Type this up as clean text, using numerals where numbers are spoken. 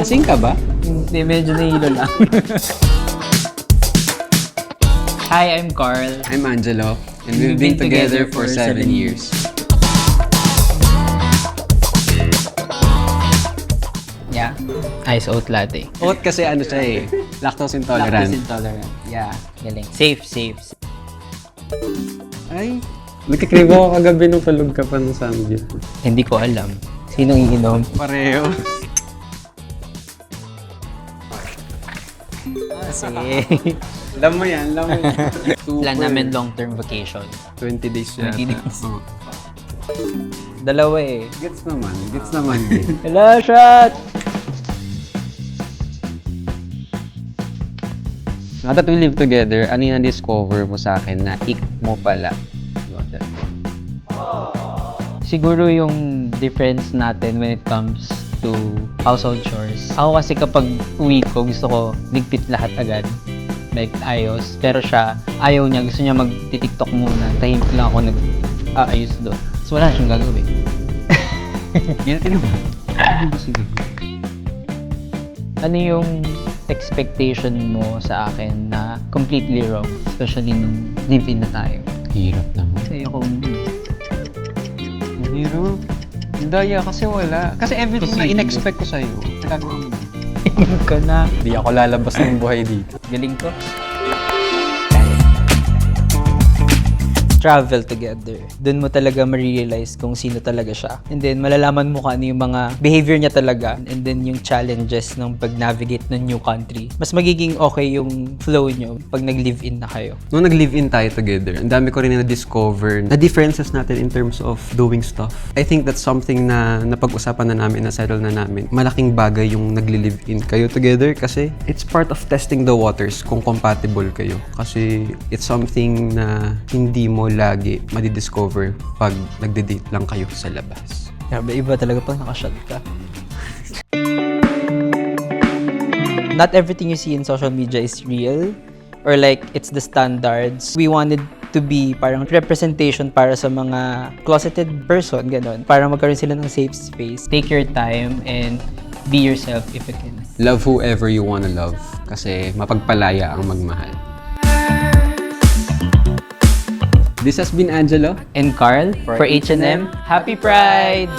Lasing ka ba? Hindi, medyo nahilo lang. Hi, I'm Carl. I'm Angelo, and we've been together for 7 years. Yeah, ice oat latte. Oat kasi ano siya eh, lactose intolerant. Lactose intolerant. Yeah, galing. Safe. Ay, nagkikrave ako kagabi nung tulog ka pa ng Samgyup. Hindi ko alam. Sinong iinom? Pareho. Sige. Alam mo yan. Plan namin long-term vacation. 20 days yata. 20 days. Oo. Dalawa eh. Gets naman din. Hello, shot! Now that we live together, ano yung na-discover mo sa akin na ik mo pala? Siguro yung difference natin when it comes to household chores. Ako kasi kapag uwi ko, gusto ko ligpit lahat agad. Like, ayos. Pero siya, ayaw niya. Gusto niya mag-tiktok muna. Tahimik lang ako nag-aayos doon. So, wala siyang gagawin. Guilty naman. Sige. Ano yung expectation mo sa akin na completely wrong? Especially nung live-in na tayo. Hirap naman. Kasi ako, Hirap. Daya kasi wala. Kasi everything na in-expect ko sa'yo, nagagawa mo. ka na. Hindi ako lalabas ng buhay dito. Galing ko. Travel together. Doon mo talaga ma-realize kung sino talaga siya. And then, malalaman mo kung ano yung mga behavior niya talaga. And then, yung challenges ng pag-navigate ng new country. Mas magiging okay yung flow nyo pag nag-live-in na kayo. Nung nag-live-in tayo together, ang dami ko rin na-discover na differences natin in terms of doing stuff. I think that's something na napag-usapan na namin, na-settle na namin. Malaking bagay yung nagli-live-in kayo together kasi it's part of testing the waters kung compatible kayo. Kasi it's something na hindi mo lagi madidiscover pag nagde-date lang kayo sa labas. Grabe, iba talaga pag nakashot ka. Not everything you see in social media is real or like it's the standards. We wanted to be parang representation para sa mga closeted person, ganon. Para magkaroon sila ng safe space. Take your time and be yourself if you can. Love whoever you wanna love kasi mapagpalaya ang magmahal. This has been Angelo And Carl, for H&M, Happy Pride!